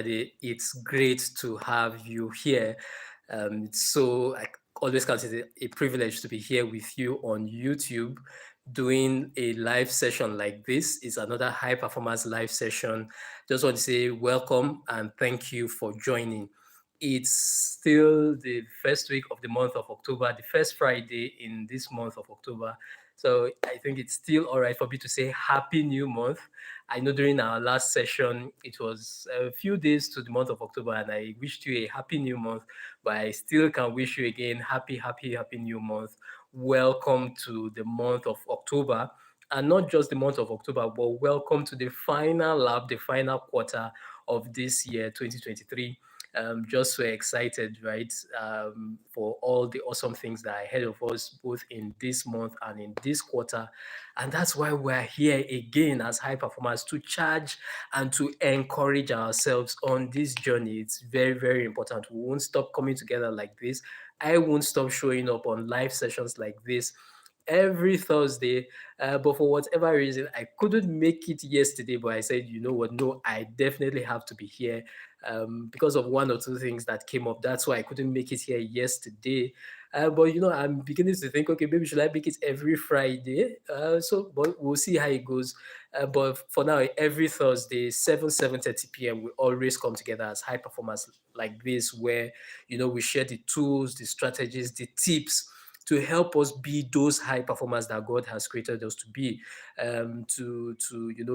It's great to have you here. So I always consider it a privilege to be here with you on YouTube. Doing a live session like this is another high performance live session. Just want to say welcome and thank you for joining. It's still the first week of the month of October, the first Friday in this month of October. So I think it's still all right for me to say Happy New Month. I know during our last session, it was a few days to the month of October, and I wished you a happy new month, but I still can wish you again happy new month. Welcome to the month of October, and not just the month of October, but welcome to the final lap, the final quarter of this year, 2023. Just so excited, right? For all the awesome things that are ahead of us, both in this month and in this quarter. And that's why we're here again as high performers to charge and to encourage ourselves on this journey. It's very, very important. We won't stop coming together like this. I won't stop showing up on live sessions like this every Thursday. But for whatever reason, I couldn't make it yesterday. But I said, you know what? No, I definitely have to be here because of one or two things that came up. That's why I couldn't make it here yesterday. But I'm beginning to think, okay, maybe should I make it every Friday? But we'll see how it goes. But for now, every Thursday, 7:30 p.m., we always come together as high performers like this, where we share the tools, the strategies, the tips to help us be those high performers that God has created us to be, to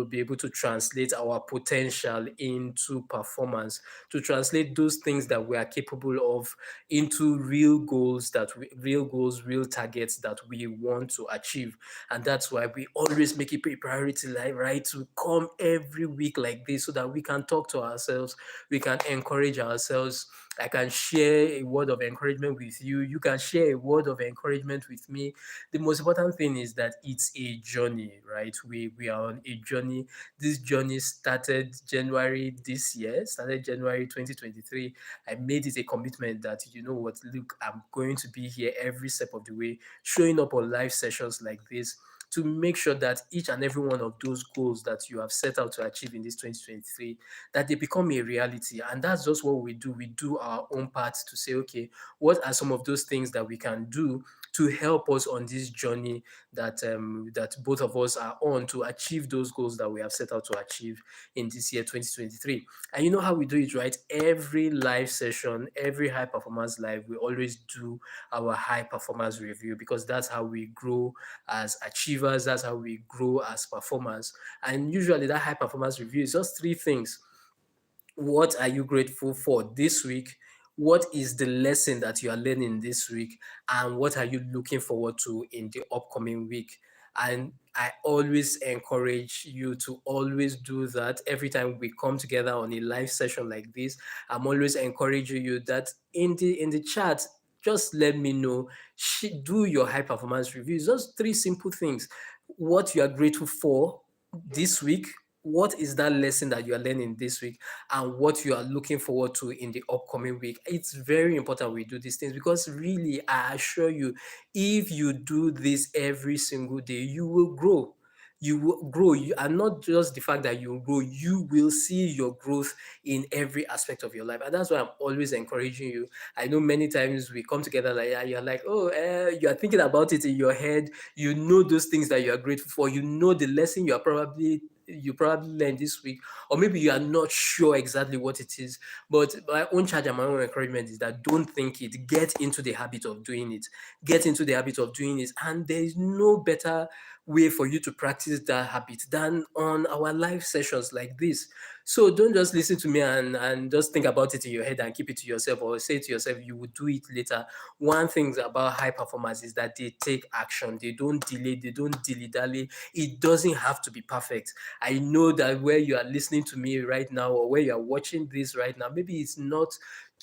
be able to translate our potential into performance, to translate those things that we are capable of into real goals, real targets that we want to achieve. And that's why we always make it a priority, like, right, to come every week like this so that we can talk to ourselves, we can encourage ourselves. I can share a word of encouragement with you. You can share a word of encouragement with me. The most important thing is that it's a journey, right? We are on a journey. This journey started January this year, started January 2023. I made it a commitment that, you know what, look, I'm going to be here every step of the way, showing up on live sessions like this to make sure that each and every one of those goals that you have set out to achieve in this 2023, that they become a reality. And that's just what we do. We do our own part to say, okay, what are some of those things that we can do to help us on this journey that both of us are on to achieve those goals that we have set out to achieve in this year 2023. And you know how we do it, right? Every live session, every high performance live, we always do our high performance review, because that's how we grow as achievers, that's how we grow as performers. And usually that high performance review is just three things. What are you grateful for this week? What is the lesson that you are learning this week? And what are you looking forward to in the upcoming week? And I always encourage you to always do that every time we come together on a live session like this. I'm always encouraging you that in the chat, just let me know. Do your high performance reviews. Just three simple things. What you are grateful for this week, what is that lesson that you are learning this week, and what you are looking forward to in the upcoming week. It's very important we do these things, because really, I assure you, if you do this every single day, you will grow. You will grow. And not just the fact that you will grow, you will see your growth in every aspect of your life. And that's why I'm always encouraging you. I know many times we come together like that, you're like, oh, you are thinking about it in your head. You know those things that you are grateful for. You know the lesson you probably learned this week, or maybe you are not sure exactly what it is. But my own charge and my own encouragement is that don't think it, get into the habit of doing it. Get into the habit of doing it. And there is no better way for you to practice that habit than on our live sessions like this. So don't just listen to me and just think about it in your head and keep it to yourself, or say to yourself you will do it later. One thing about high performers is that they take action. They don't delay, they don't dilly-dally. It doesn't have to be perfect. I know that where you are listening to me right now, or where you are watching this right now, maybe it's not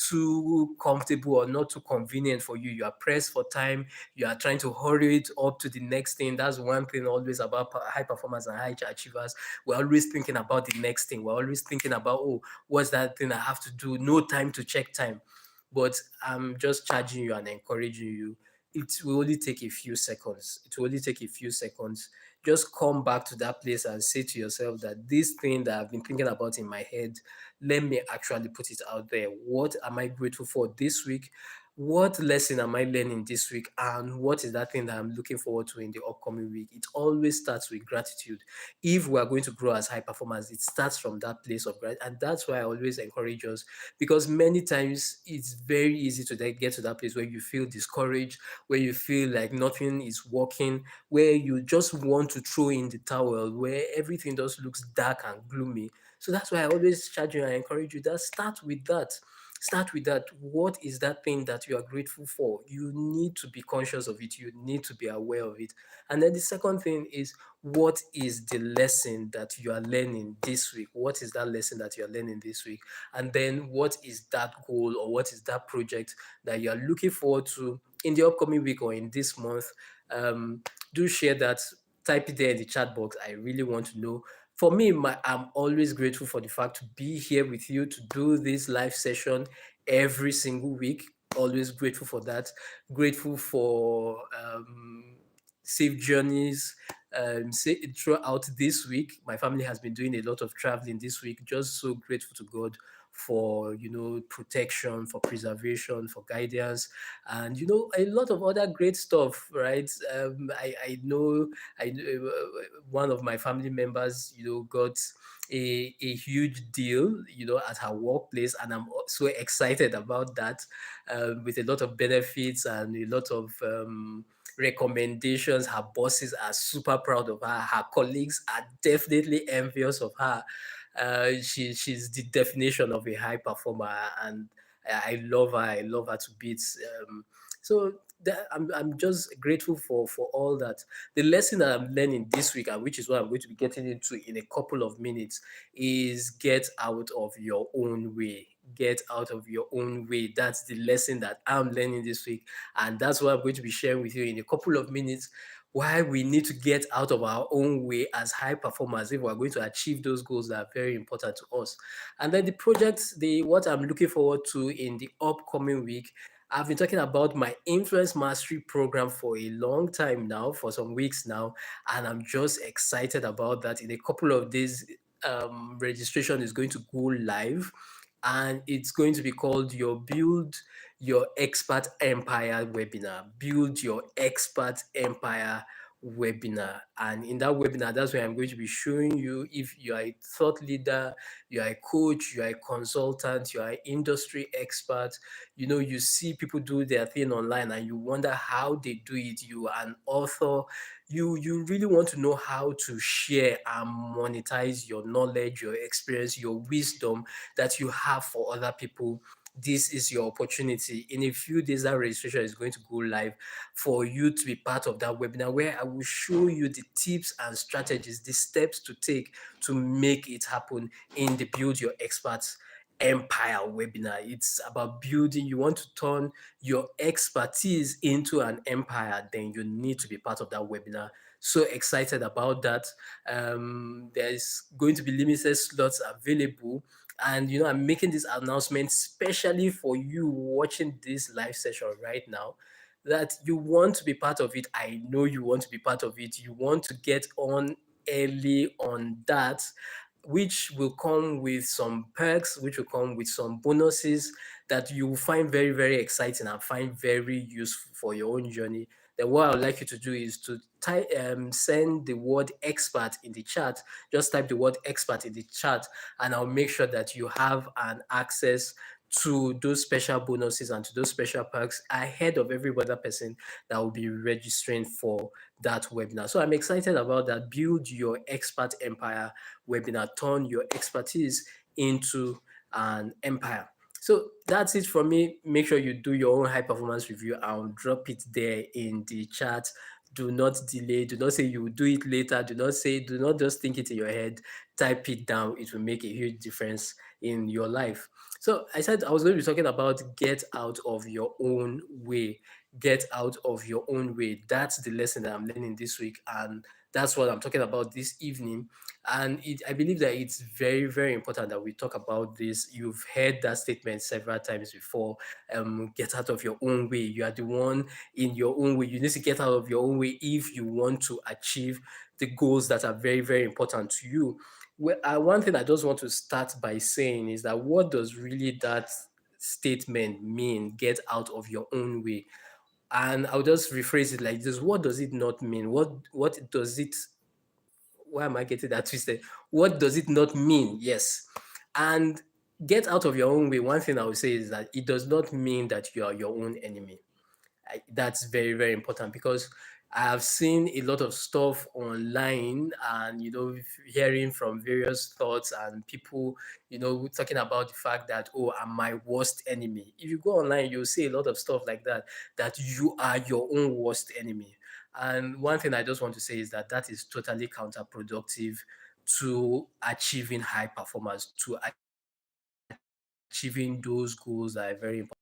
too comfortable or not too convenient for you. You are pressed for time. You are trying to hurry it up to the next thing. That's one thing always about high performers and high achievers. We're always thinking about the next thing. We're always thinking about, oh, what's that thing I have to do? No time to check time. But I'm just charging you and encouraging you. It will only take a few seconds. It will only take a few seconds. just come back to that place and say to yourself that this thing that I've been thinking about in my head, let me actually put it out there. What am I grateful for this week? What lesson am I learning this week? And what is that thing that I'm looking forward to in the upcoming week? It always starts with gratitude. If we are going to grow as high performers, it starts from that place of gratitude. And that's why I always encourage us, because many times it's very easy to then get to that place where you feel discouraged, where you feel like nothing is working, where you just want to throw in the towel, where everything just looks dark and gloomy. So that's why I always charge you and encourage you that start with that. Start with that. What is that thing that you are grateful for? You need to be conscious of it. You need to be aware of it. And then the second thing is, what is the lesson that you are learning this week? What is that lesson that you are learning this week? And then what is that goal, or what is that project that you are looking forward to in the upcoming week or in this month? Um, do share that. Type it there in the chat box. I really want to know. For me, I'm always grateful for the fact to be here with you to do this live session every single week. Always grateful for that. Grateful for safe journeys. Throughout this week, my family has been doing a lot of traveling this week. Just so grateful to God for protection, for preservation, for guidance, and a lot of other great stuff. Right? I know one of my family members, got a huge deal, at her workplace, and I'm so excited about that, with a lot of benefits and a lot of recommendations. Her bosses are super proud of her. Her colleagues are definitely envious of her. She's the definition of a high performer, and I love her. I love her to bits. So I'm just grateful for all that. The lesson that I'm learning this week, and which is what I'm going to be getting into in a couple of minutes, is get out of your own way. Get out of your own way. That's the lesson that I'm learning this week. And that's what I'm going to be sharing with you in a couple of minutes. Why we need to get out of our own way as high performers if we're going to achieve those goals that are very important to us. And then the projects, the what I'm looking forward to in the upcoming week. I've been talking about my influence mastery program for a long time now, for some weeks now, and I'm just excited about that. In a couple of days, registration is going to go live, and it's going to be called your Build Your Expert Empire webinar. Build Your Expert Empire webinar. And in that webinar, that's where I'm going to be showing you, if you are a thought leader, you are a coach, you are a consultant, you are an industry expert, you see people do their thing online and you wonder how they do it. You are an author. You really want to know how to share and monetize your knowledge, your experience, your wisdom that you have for other people. This is your opportunity. In a few days, that registration is going to go live for you to be part of that webinar, where I will show you the tips and strategies, the steps to take to make it happen in the Build Your Experts Empire webinar. It's about building. You want to turn your expertise into an empire, then you need to be part of that webinar. So excited about that. There's going to be limited slots available, and I'm making this announcement especially for you watching this live session right now, that you want to be part of it. I know you want to be part of it. You want to get on early on that, which will come with some perks, which will come with some bonuses that you will find very, very exciting and find very useful for your own journey. Then what I would like you to do is to send the word expert in the chat. Just type the word expert in the chat, and I'll make sure that you have an access to those special bonuses and to those special perks ahead of every other person that will be registering for that webinar. So I'm excited about that. Build Your Expert Empire webinar. Turn your expertise into an empire. So that's it from me. Make sure you do your own high performance review. I'll drop it there in the chat. Do not delay. Do not say you will do it later. Do not just think it in your head. Type it down. It will make a huge difference in your life. So I said I was going to be talking about get out of your own way. Get out of your own way. That's the lesson that I'm learning this week. And That's what I'm talking about this evening. And I believe that it's very, very important that we talk about this. You've heard that statement several times before. Get out of your own way. You are the one in your own way. You need to get out of your own way if you want to achieve the goals that are very, very important to you. Well, one thing I just want to start by saying is that what does really that statement mean? Get out of your own way. And I'll just rephrase it like this. What does it not mean? What does it, why am I getting that twisted? What does it not mean? Yes. And get out of your own way. One thing I would say is that it does not mean that you are your own enemy. That's very, very important because I have seen a lot of stuff online and, hearing from various thoughts and people, talking about the fact that, oh, I'm my worst enemy. If you go online, you'll see a lot of stuff like that, that you are your own worst enemy. And one thing I just want to say is that that is totally counterproductive to achieving high performance, to achieving those goals that are very important.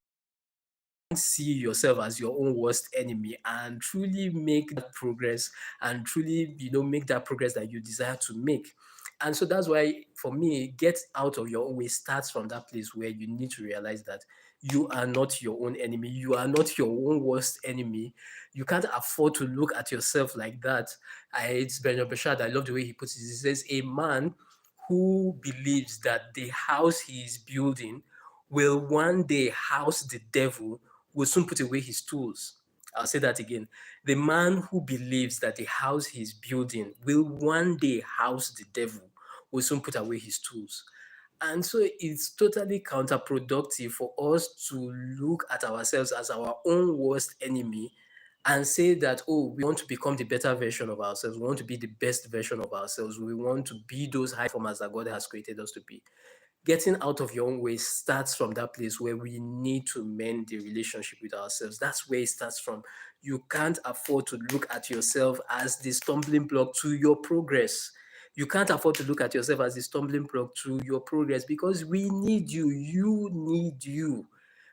See yourself as your own worst enemy and truly make that progress and truly make that progress that you desire to make. And so that's why for me, get out of your own way starts from that place where you need to realize that you are not your own enemy, you are not your own worst enemy. You can't afford to look at yourself like that. It's Benjamin Bashad, I love the way he puts it. He says a man who believes that the house he is building will one day house the devil will soon put away his tools. I'll say that again. The man who believes that the house he's building will one day house the devil will soon put away his tools. And so it's totally counterproductive for us to look at ourselves as our own worst enemy and say that, oh, we want to become the better version of ourselves. We want to be the best version of ourselves. We want to be those high performers that God has created us to be. Getting out of your own way starts from that place where we need to mend the relationship with ourselves. That's where it starts from. You can't afford to look at yourself as the stumbling block to your progress. You can't afford to look at yourself as the stumbling block to your progress because we need you. You need you.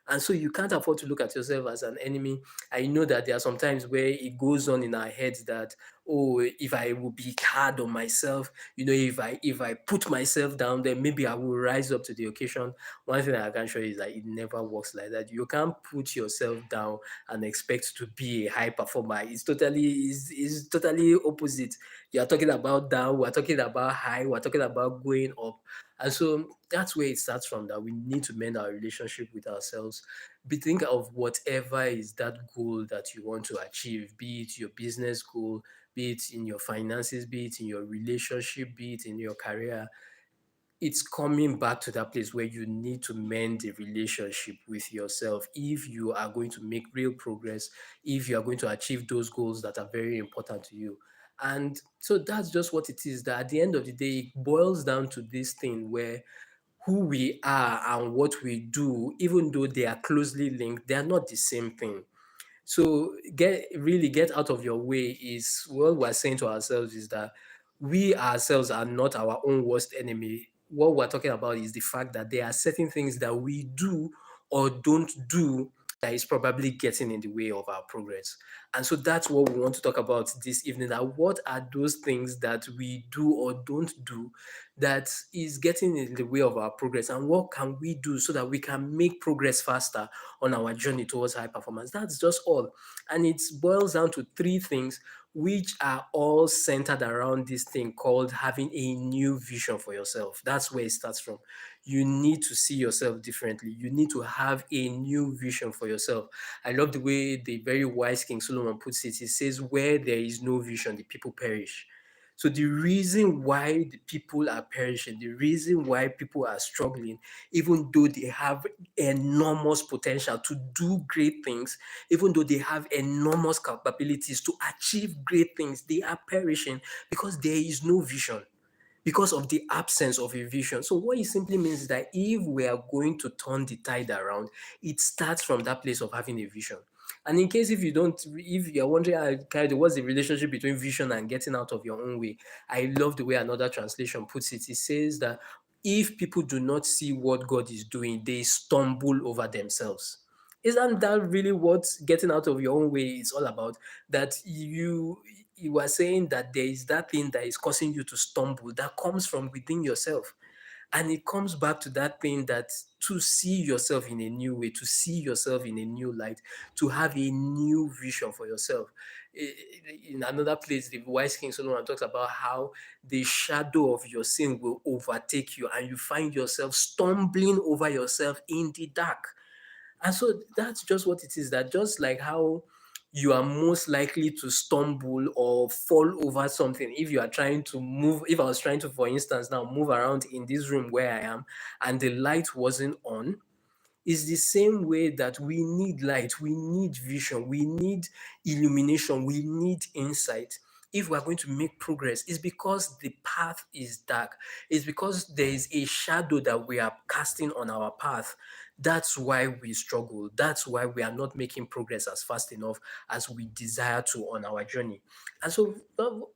And so you can't afford to look at yourself as an enemy. I know that there are some times where it goes on in our heads that, oh, if I will be hard on myself, if I put myself down, then maybe I will rise up to the occasion. One thing I can show you is that it never works like that. You can't put yourself down and expect to be a high performer. It's totally opposite. You are talking about down, we're talking about high, we're talking about going up. And so that's where it starts from, that we need to mend our relationship with ourselves. Be think of whatever is that goal that you want to achieve, be it your business goal, be it in your finances, be it in your relationship, be it in your career. It's coming back to that place where you need to mend the relationship with yourself if you are going to make real progress, if you are going to achieve those goals that are very important to you. And so that's just what it is, that at the end of the day, it boils down to this thing where who we are and what we do, even though they are closely linked, they are not the same thing. So get out of your way is what we're saying to ourselves is that we ourselves are not our own worst enemy. What we're talking about is the fact that there are certain things that we do or don't do that is probably getting in the way of our progress. And so that's what we want to talk about this evening. That what are those things that we do or don't do that is getting in the way of our progress, and what can we do so that we can make progress faster on our journey towards high performance? That's just all. And it boils down to three things, which are all centered around this thing called having a new vision for yourself. That's where it starts from. You need to see yourself differently. You need to have a new vision for yourself. I love the way the very wise King Solomon puts it. He says, where there is no vision, the people perish. So the reason why the people are perishing, the reason why people are struggling, even though they have enormous potential to do great things, even though they have enormous capabilities to achieve great things, they are perishing because there is no vision, because of the absence of a vision. So what it simply means is that if we are going to turn the tide around, it starts from that place of having a vision. And in case if you're wondering, Kaido, what's the relationship between vision and getting out of your own way? I love the way another translation puts it. It says that if people do not see what God is doing, they stumble over themselves. Isn't that really what getting out of your own way is all about? That you are saying that there is that thing that is causing you to stumble that comes from within yourself. And it comes back to that thing that to see yourself in a new way, to see yourself in a new light, to have a new vision for yourself. In another place, the wise King Solomon talks about how the shadow of your sin will overtake you and you find yourself stumbling over yourself in the dark. And so that's just what it is. That just like how you are most likely to stumble or fall over something if you are trying to move. If I was trying to, for instance, now move around in this room where I am and the light wasn't on, is the same way that we need light, we need vision, we need illumination, we need insight. If we're going to make progress, it's because the path is dark. It's because there is a shadow that we are casting on our path. That's why we struggle. That's why we are not making progress as fast enough as we desire to on our journey. And so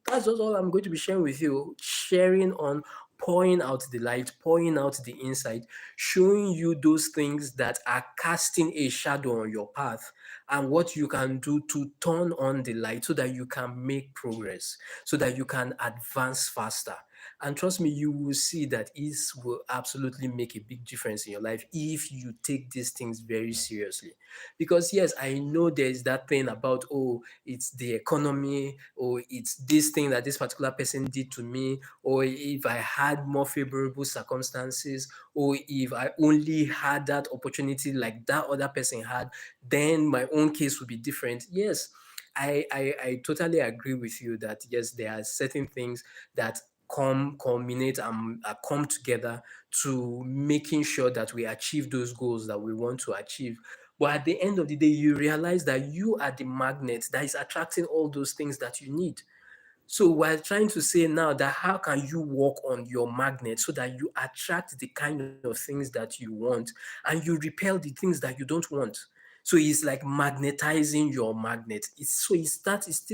that's just all I'm going to be sharing with you, sharing on pouring out the light, pouring out the insight, showing you those things that are casting a shadow on your path and what you can do to turn on the light so that you can make progress, so that you can advance faster. And trust me, you will see that it will absolutely make a big difference in your life if you take these things very seriously. Because, yes, I know there's that thing about, oh, it's the economy, or it's this thing that this particular person did to me, or if I had more favorable circumstances, or if I only had that opportunity like that other person had, then my own case would be different. Yes, I totally agree with you that yes, there are certain things that culminate and come together to making sure that we achieve those goals that we want to achieve. But at the end of the day, you realize that you are the magnet that is attracting all those things that you need. So we're trying to say now that how can you work on your magnet so that you attract the kind of things that you want and you repel the things that you don't want. So it's like magnetizing your magnet. It still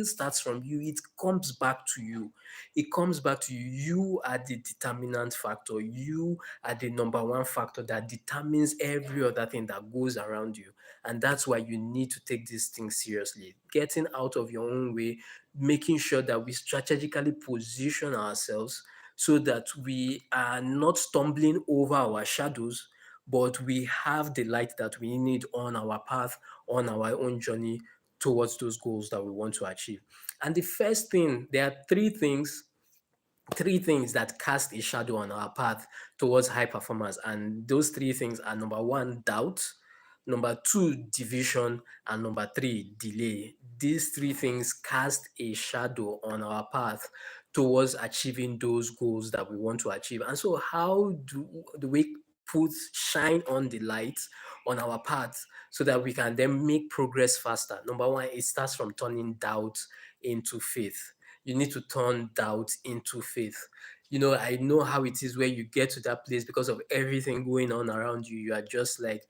starts from you. It comes back to you. It comes back to you. You are the determinant factor. You are the number one factor that determines every other thing that goes around you. And that's why you need to take these things seriously. Getting out of your own way, making sure that we strategically position ourselves so that we are not stumbling over our shadows, but we have the light that we need on our path, on our own journey towards those goals that we want to achieve. And the first thing, there are three things that cast a shadow on our path towards high performance. And those three things are: number one, doubt; number two, division; and number three, delay. These three things cast a shadow on our path towards achieving those goals that we want to achieve. And so, how do we put shine on the light on our path so that we can then make progress faster? Number one, it starts from turning doubt into faith. You need to turn doubt into faith. I know how it is where you get to that place because of everything going on around you. You are just like,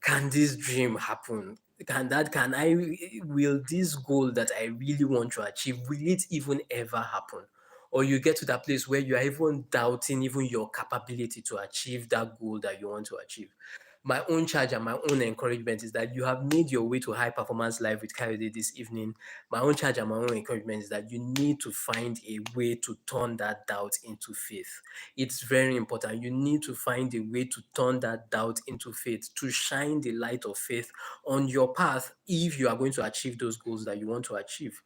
can this dream happen? Will this goal that I really want to achieve, will it even ever happen? Or you get to that place where you are even doubting even your capability to achieve that goal that you want to achieve. My own charge and my own encouragement is that you have made your way to High Performance Live with Kayode this evening. My own charge and my own encouragement is that you need to find a way to turn that doubt into faith. It's very important. You need to find a way to turn that doubt into faith, to shine the light of faith on your path if you are going to achieve those goals that you want to achieve.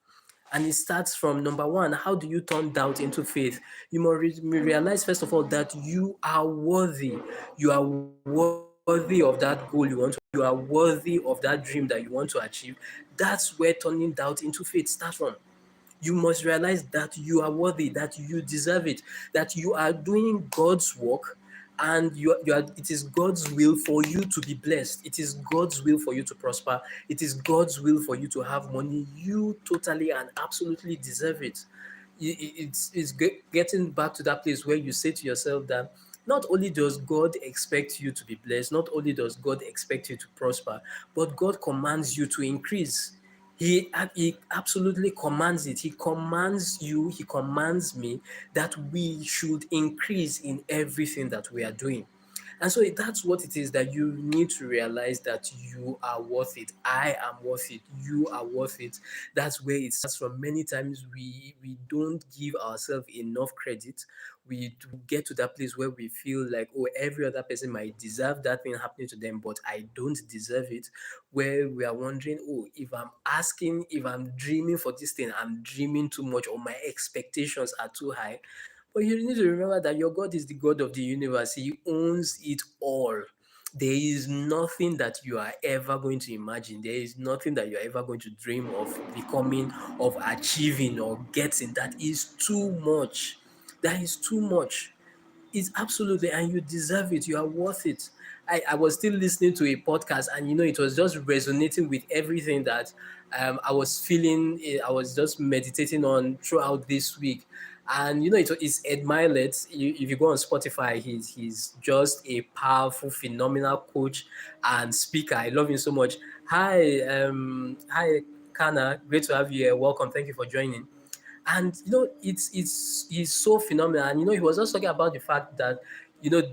And it starts from number one: how do you turn doubt into faith? You must realize, first of all, that you are worthy. You are worthy of that goal you want to. You are worthy of that dream that you want to achieve. That's where turning doubt into faith starts from. You must realize that you are worthy, that you deserve it, that you are doing God's work, and it is God's will for you to be blessed. It is God's will for you to prosper. It is God's will for you to have money. You totally and absolutely deserve it. It's getting back to that place where you say to yourself that not only does God expect you to be blessed, not only does God expect you to prosper, but God commands you to increase. He absolutely commands it. He commands you, he commands me that we should increase in everything that we are doing. And so that's what it is, that you need to realize that you are worth it. I am worth it. You are worth it. That's where it starts from. Many times we don't give ourselves enough credit. We do get to that place where we feel like, oh, every other person might deserve that thing happening to them, but I don't deserve it. Where we are wondering, oh, if I'm asking, if I'm dreaming for this thing, I'm dreaming too much, or my expectations are too high. But you need to remember that your God is the God of the universe. He owns it all. There is nothing that you are ever going to imagine. There is nothing that you're ever going to dream of becoming, of achieving, or getting that is too much. That is too much. It's absolutely, and you deserve it. You are worth it. I was still listening to a podcast, and it was just resonating with everything that I was feeling. I was just meditating on throughout this week. And it's Ed Milet. If you go on Spotify, he's just a powerful, phenomenal coach and speaker. I love him so much. Hi, Kana. Great to have you here. Welcome. Thank you for joining. And it's he's so phenomenal. And he was just talking about the fact that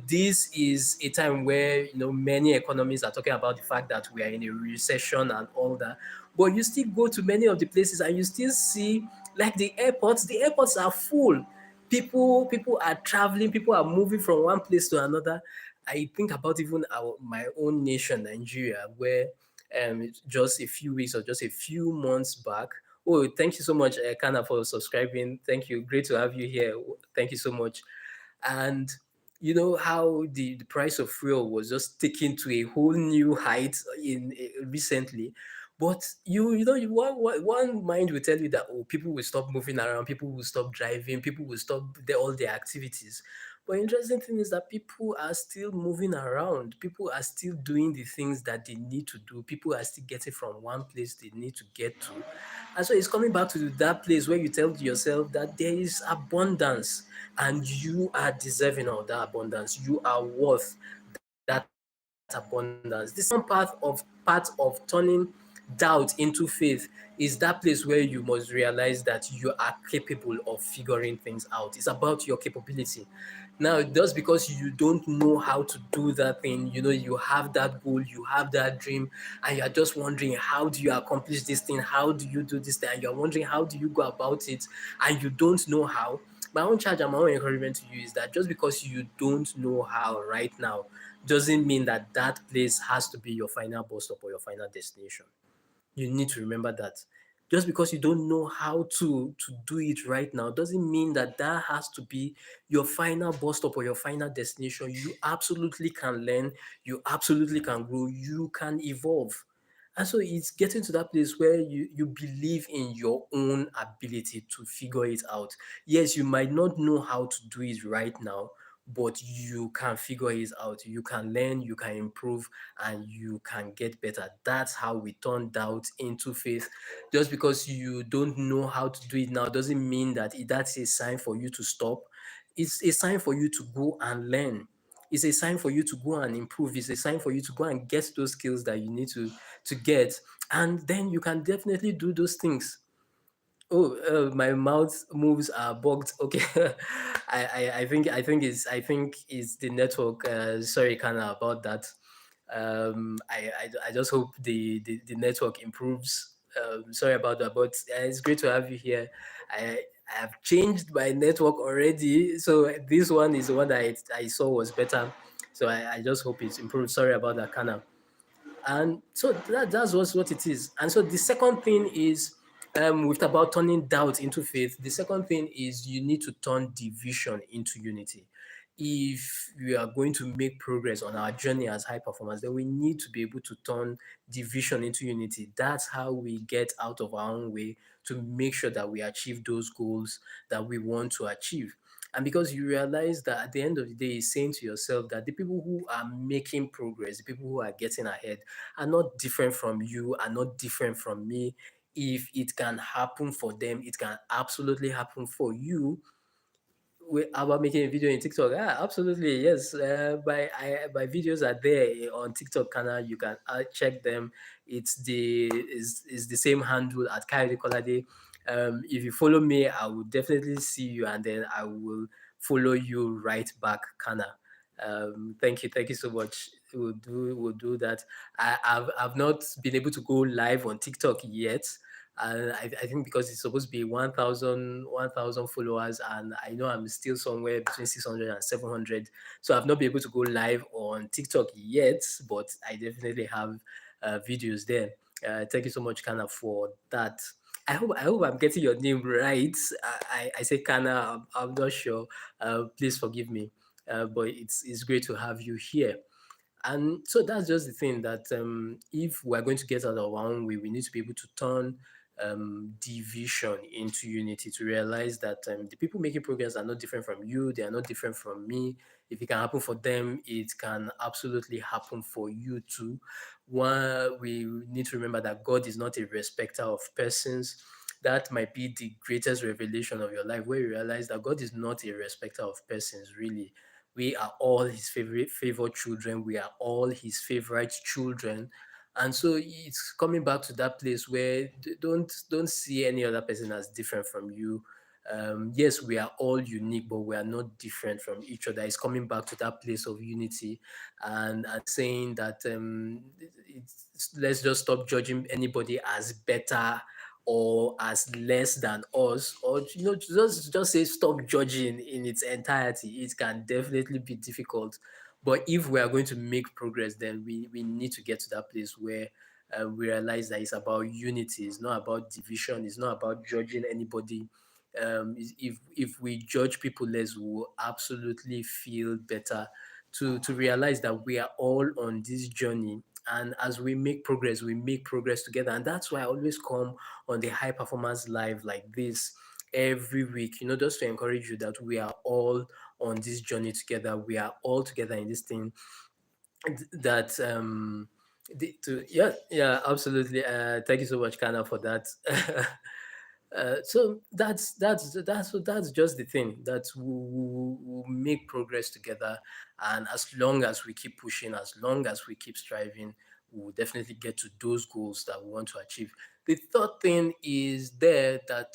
this is a time where many economists are talking about the fact that we are in a recession and all that. But you still go to many of the places and you still see, like, the airports are full. People are traveling, people are moving from one place to another. I think about even my own nation, Nigeria, where just a few weeks or just a few months back. Oh, thank you so much, Kana, for subscribing. Thank you. Great to have you here. Thank you so much. And you know how the price of fuel was just taken to a whole new height in recently. But one mind will tell you that, oh, people will stop moving around, people will stop driving, people will stop all their activities. But interesting thing is that people are still moving around. People are still doing the things that they need to do. People are still getting from one place they need to get to. And so it's coming back to that place where you tell yourself that there is abundance and you are deserving of that abundance. You are worth that abundance. The second part of turning doubt into faith is that place where you must realize that you are capable of figuring things out. It's about your capability. Now, just because you don't know how to do that thing, you have that goal, you have that dream, and you're just wondering, how do you accomplish this thing? How do you do this thing? And you're wondering, how do you go about it? And you don't know how. My own charge and my own encouragement to you is that just because you don't know how right now doesn't mean that that place has to be your final bus stop or your final destination. You need to remember that. Just because you don't know how to do it right now doesn't mean that that has to be your final bus stop or your final destination. You absolutely can learn, you absolutely can grow, you can evolve. And so it's getting to that place where you believe in your own ability to figure it out. Yes, you might not know how to do it right now, but you can figure it out. You can learn, you can improve, and you can get better. That's how we turn doubt into faith. Just because you don't know how to do it now doesn't mean that that's a sign for you to stop. It's a sign for you to go and learn. It's a sign for you to go and improve. It's a sign for you to go and get those skills that you need to get. And then you can definitely do those things. Oh, my mouth moves are bugged. Okay, I think it's the network. Sorry, Kana, about that. I just hope the network improves. Sorry about that, but it's great to have you here. I have changed my network already, so this one is the one that I saw was better. So I just hope it's improved. Sorry about that, Kana. And so that's what it is. And so the second thing is, with about turning doubt into faith, the second thing is you need to turn division into unity. If we are going to make progress on our journey as high performers, then we need to be able to turn division into unity. That's how we get out of our own way to make sure that we achieve those goals that we want to achieve. And because you realize that at the end of the day, you're saying to yourself that the people who are making progress, the people who are getting ahead, are not different from you, are not different from me. If it can happen for them, it can absolutely happen for you. About making a video in TikTok, absolutely, yes. My videos are there on TikTok channel. You can check them. It's the same handle at Kyrie Kolade. If you follow me, I will definitely see you, and then I will follow you right back, Kana. Thank you so much. We'll do that. I've not been able to go live on TikTok yet. And I think because it's supposed to be 1,000 followers, and I know I'm still somewhere between 600 and 700. So I've not been able to go live on TikTok yet, but I definitely have videos there. Thank you so much, Kana, for that. I hope I'm getting your name right. I say Kana. I'm not sure. Please forgive me. But it's great to have you here. And so that's just the thing that if we're going to get out of our own way, we need to be able to turn division into unity, to realize that the people making progress are not different from you, they are not different from me. If it can happen for them, it can absolutely happen for you too. One, we need to remember that God is not a respecter of persons. That might be the greatest revelation of your life, where you realize that God is not a respecter of persons, really. We are all his favored children. We are all his favorite children. And so it's coming back to that place where don't see any other person as different from you. Yes, we are all unique, but we are not different from each other. It's coming back to that place of unity, and saying that let's just stop judging anybody as better or as less than us, or just say stop judging in its entirety. It can definitely be difficult, but if we are going to make progress, then we need to get to that place where we realize that it's about unity, it's not about division, it's not about judging anybody. If we judge people less, we will absolutely feel better, to realize that we are all on this journey, and as we make progress together. And that's why I always come on the High Performance Live like this every week, just to encourage you that we are all on this journey together. We are all together in this thing. That yeah, absolutely. Thank you so much, Kana, for that. So that's just the thing, that we'll make progress together, and as long as we keep pushing, as long as we keep striving, we'll definitely get to those goals that we want to achieve. The third thing is there that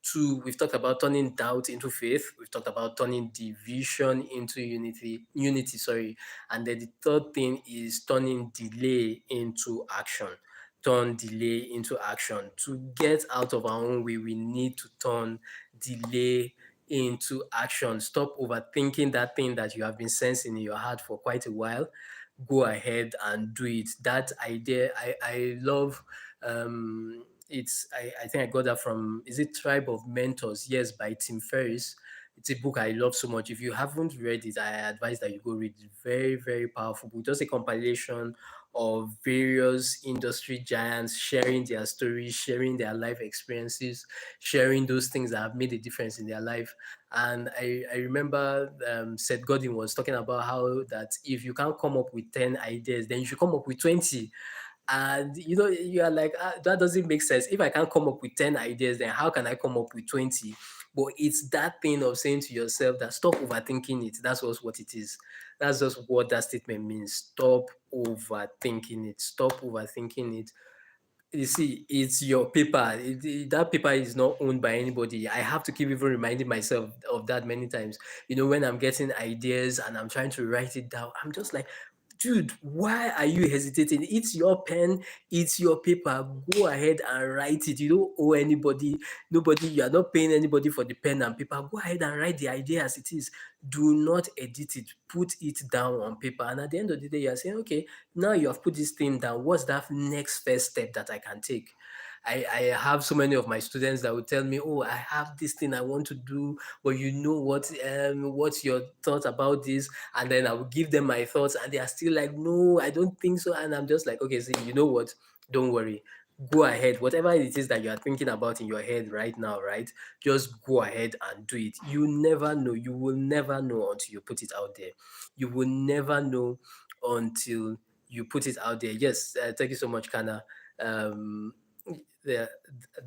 two, we've talked about turning doubt into faith, we've talked about turning division into unity, sorry, and then the third thing is turning delay into action. Turn delay into action. To get out of our own way, we need to turn delay into action. Stop overthinking that thing that you have been sensing in your heart for quite a while. Go ahead and do it. That idea, I love. I think I got that from, is it Tribe of Mentors? Yes, by Tim Ferriss. It's a book I love so much. If you haven't read it, I advise that you go read it. Very, very powerful book. Just a compilation of various industry giants sharing their stories, sharing their life experiences, sharing those things that have made a difference in their life. And I remember Seth Godin was talking about how that if you can't come up with 10 ideas, then you should come up with 20. And you are like, that doesn't make sense. If I can't come up with 10 ideas, then how can I come up with 20? But it's that thing of saying to yourself that stop overthinking it. That's just what it is. That's just what that statement means. Stop overthinking it. Stop overthinking it. You see, it's your paper. That paper is not owned by anybody. I have to keep even reminding myself of that many times. When I'm getting ideas and I'm trying to write it down, I'm just like, dude, why are you hesitating? It's your pen, it's your paper. Go ahead and write it. You don't owe anybody, nobody, you are not paying anybody for the pen and paper. Go ahead and write the idea as it is. Do not edit it. Put it down on paper. And at the end of the day, you're saying, okay, now you have put this thing down. What's that next first step that I can take? I have so many of my students that will tell me, oh, I have this thing I want to do, but what's your thought about this? And then I will give them my thoughts, and they are still like, no, I don't think so. And I'm just like, okay, see, you know what? Don't worry. Go ahead. Whatever it is that you are thinking about in your head right now, right? Just go ahead and do it. You never know. You will never know until you put it out there. You will never know until you put it out there. Yes, thank you so much, Kana. Um, yeah,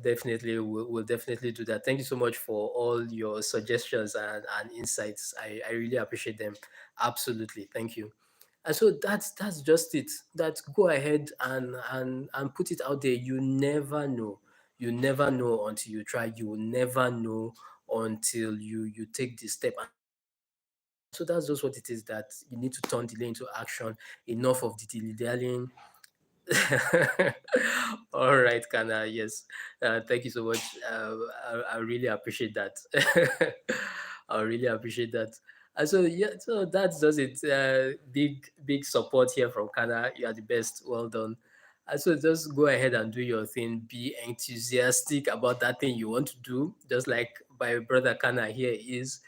definitely, we'll definitely do that. Thank you so much for all your suggestions and insights. I really appreciate them. Absolutely, thank you. And so that's just it. That go ahead and put it out there. You never know. You never know until you try. You will never know until you take the step. And so that's just what it is, that you need to turn delay into action. Enough of the dilly dallying. All right, Kana. Yes, thank you so much. I really appreciate that. I really appreciate that. So yeah, so that's just it. Big support here from Kana. You are the best. Well done. So just go ahead and do your thing. Be enthusiastic about that thing you want to do. Just like my brother Kana here is.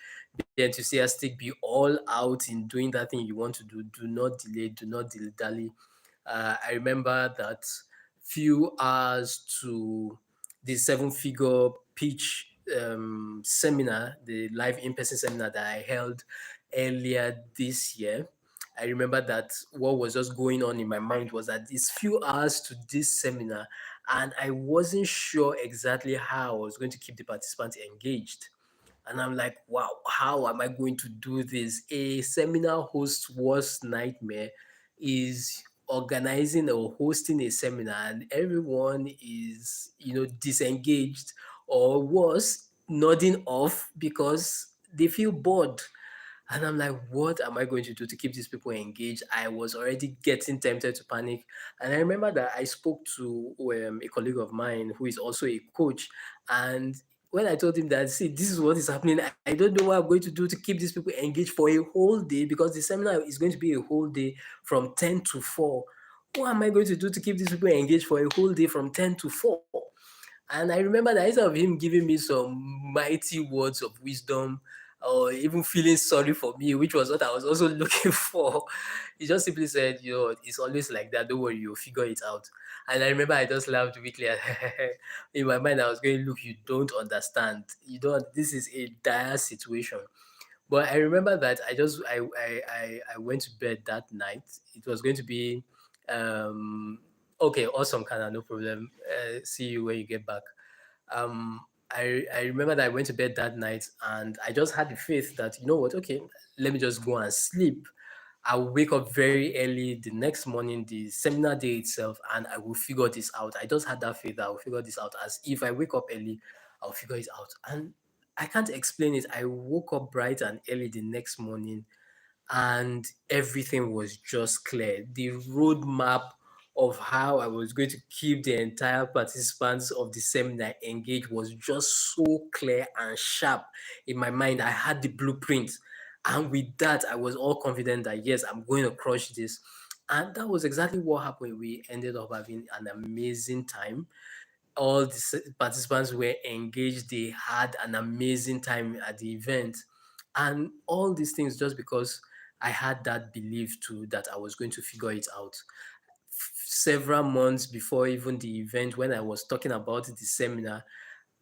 Be enthusiastic. Be all out in doing that thing you want to do. Do not delay. Do not dilly dally. I remember that few hours to the seven figure pitch seminar, the live in person seminar that I held earlier this year. I remember that what was just going on in my mind was that it's few hours to this seminar, and I wasn't sure exactly how I was going to keep the participants engaged. And I'm like, wow, how am I going to do this? A seminar host's worst nightmare is organizing or hosting a seminar and everyone is, disengaged, or worse, nodding off because they feel bored. And I'm like, what am I going to do to keep these people engaged? I was already getting tempted to panic. And I remember that I spoke to a colleague of mine who is also a coach. And when I told him that, see, this is what is happening, I don't know what I'm going to do to keep these people engaged for a whole day, because the seminar is going to be a whole day from 10 to 4. What am I going to do to keep these people engaged for a whole day from 10 to 4? And I remember that instead of him giving me some mighty words of wisdom or even feeling sorry for me, which was what I was also looking for, he just simply said, it's always like that. Don't worry, you'll figure it out. And I remember I just laughed weakly. In my mind, I was going, look, you don't understand. You don't, this is a dire situation. But I remember that I went to bed that night. It was going to be um okay, awesome, Kana, no problem. See you when you get back. I remember that I went to bed that night and I just had the faith that, you know what, okay, let me just go and sleep. I'll wake up very early the next morning, the seminar day itself, and I will figure this out. I just had that faith that I'll figure this out. As if I wake up early, I'll figure it out. And I can't explain it. I woke up bright and early the next morning, and everything was just clear. The roadmap of how I was going to keep the entire participants of the seminar engaged was just so clear and sharp in my mind. I had the blueprint. And with that, I was all confident that yes, I'm going to crush this. And that was exactly what happened. We ended up having an amazing time. All the participants were engaged. They had an amazing time at the event. And all these things just because I had that belief too that I was going to figure it out. Several months before even the event, when I was talking about the seminar,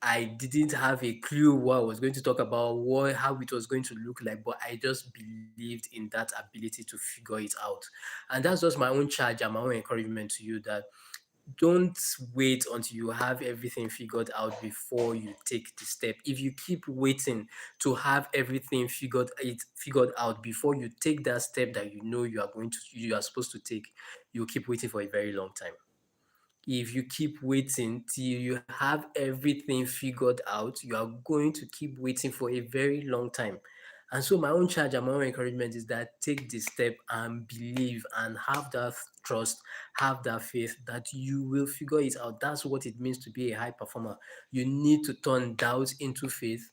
I didn't have a clue what I was going to talk about, how it was going to look like, but I just believed in that ability to figure it out. And that's just my own charge and my own encouragement to you, that don't wait until you have everything figured out before you take the step. If you keep waiting to have everything figured out before you take that step that you are supposed to take, you'll keep waiting for a very long time. If you keep waiting till you have everything figured out, you are going to keep waiting for a very long time. And so, my own charge and my own encouragement is that take the step and believe and have that trust, have that faith that you will figure it out. That's what it means to be a high performer. You need to turn doubt into faith.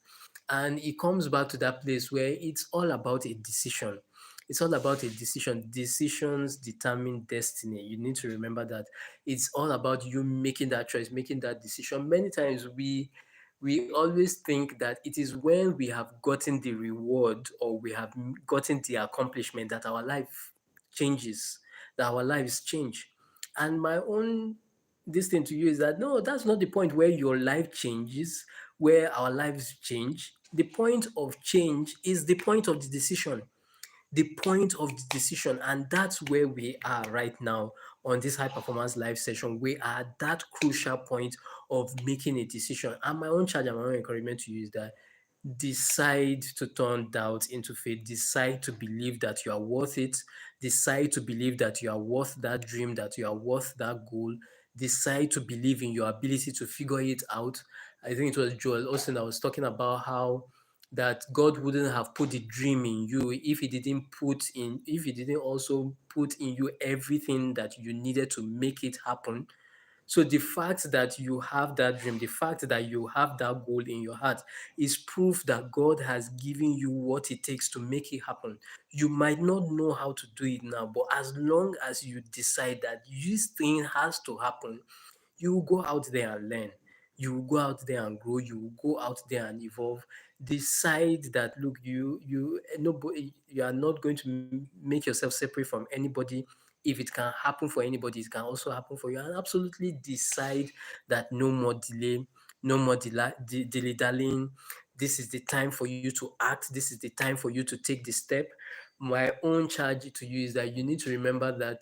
And it comes back to that place where it's all about a decision. It's all about a decision. Decisions determine destiny. You need to remember that it's all about you making that choice, making that decision. Many times we always think that it is when we have gotten the reward or we have gotten the accomplishment that our life changes, that our lives change. And my own this thing to you is that no, that's not the point where your life changes, where our lives change. The point of change is the point of the decision, and that's where we are right now on this high performance live session. We are at that crucial point of making a decision. And my own charge and my own encouragement to you is that decide to turn doubt into faith. Decide to believe that you are worth it. Decide to believe that you are worth that dream, that you are worth that goal. Decide to believe in your ability to figure it out. I think it was Joel Austin that was talking about how that God wouldn't have put the dream in you if He didn't also put in you everything that you needed to make it happen. So the fact that you have that dream, the fact that you have that goal in your heart is proof that God has given you what it takes to make it happen. You might not know how to do it now, but as long as you decide that this thing has to happen, you will go out there and learn. You will go out there and grow. You will go out there and evolve. Decide that look, nobody, you are not going to make yourself separate from anybody. If it can happen for anybody, it can also happen for you. And absolutely decide that no more delay, no more dilly dallying. This is the time for you to act. This is the time for you to take the step. My own charge to you is that you need to remember that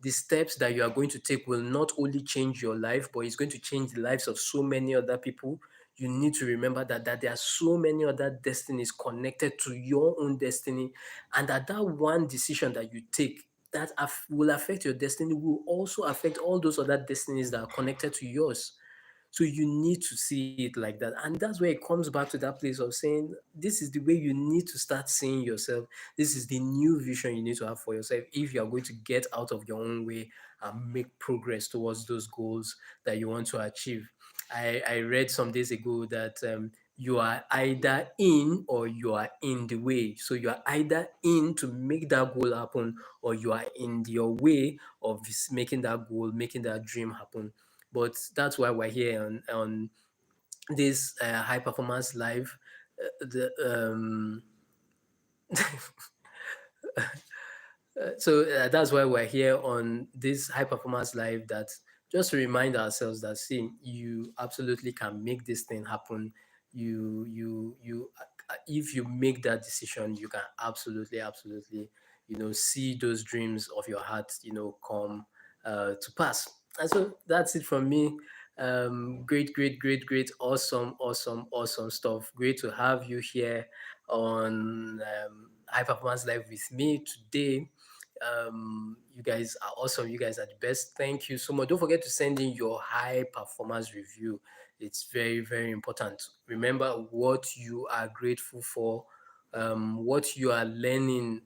the steps that you are going to take will not only change your life, but it's going to change the lives of so many other people. You need to remember that there are so many other destinies connected to your own destiny, and that one decision that you take that will affect your destiny will also affect all those other destinies that are connected to yours. So you need to see it like that. And that's where it comes back to that place of saying, this is the way you need to start seeing yourself. This is the new vision you need to have for yourself if you are going to get out of your own way and make progress towards those goals that you want to achieve. I read some days ago that you are either in or you are in the way. So you are either in to make that goal happen, or you are in your way of making that goal, making that dream happen. But that's why we're here on this high performance live. The That's why we're here on this high performance live. That just to remind ourselves that, see, you absolutely can make this thing happen. You If you make that decision, you can absolutely see those dreams of your heart come to pass. And so that's it from me. Great, awesome stuff. Great to have you here on high performance live with me today. You guys are awesome. You guys are the best. Thank you so much. Don't forget to send in your high performance review. It's very important. Remember what you are grateful for, what you are learning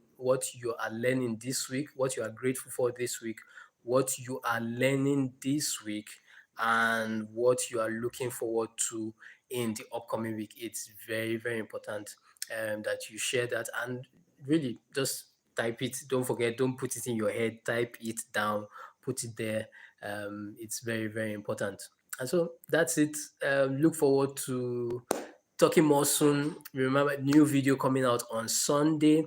this week, what you are grateful for this week, what you are learning this week, and what you are looking forward to in the upcoming week. It's very important that you share that, and really just type it. Don't forget, don't put it in your head. Type it down, put it there. It's very important. And so that's it. Look forward to talking more soon. Remember, new video coming out on Sunday.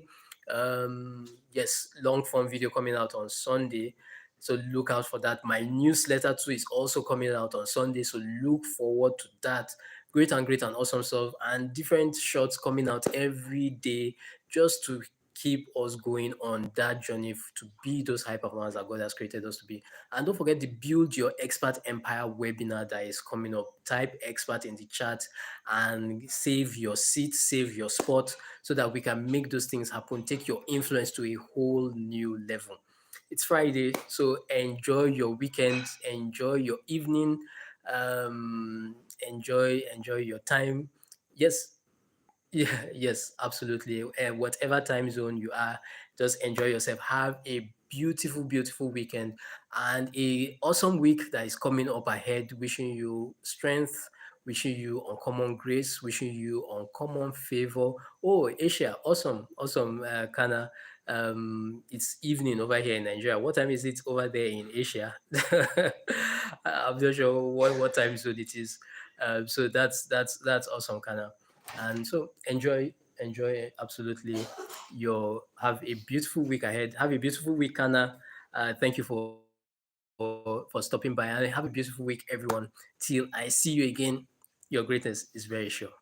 Yes, long form video coming out on Sunday. So look out for that. My newsletter too is also coming out on Sunday. So look forward to that. Great and awesome stuff, and different shots coming out every day just to keep us going on that journey to be those high performers that God has created us to be. And don't forget the Build Your Expert Empire webinar that is coming up. Type expert in the chat and save your seat, save your spot, so that we can make those things happen. Take your influence to a whole new level. It's Friday, so enjoy your weekend, enjoy your evening, enjoy your time. Yes, yeah, yes, absolutely. Whatever time zone you are, just enjoy yourself. Have a beautiful weekend and a awesome week that is coming up ahead. Wishing you strength, wishing you uncommon grace, wishing you uncommon favor. Oh, Asia, awesome, Kana. It's evening over here in Nigeria. What time is it over there in Asia? I'm not sure what time zone it is. So that's awesome, Kana. And so enjoy absolutely your have a beautiful week ahead. Have a beautiful week, Kana. Thank you for stopping by, and have a beautiful week, everyone. Till I see you again, your greatness is very sure.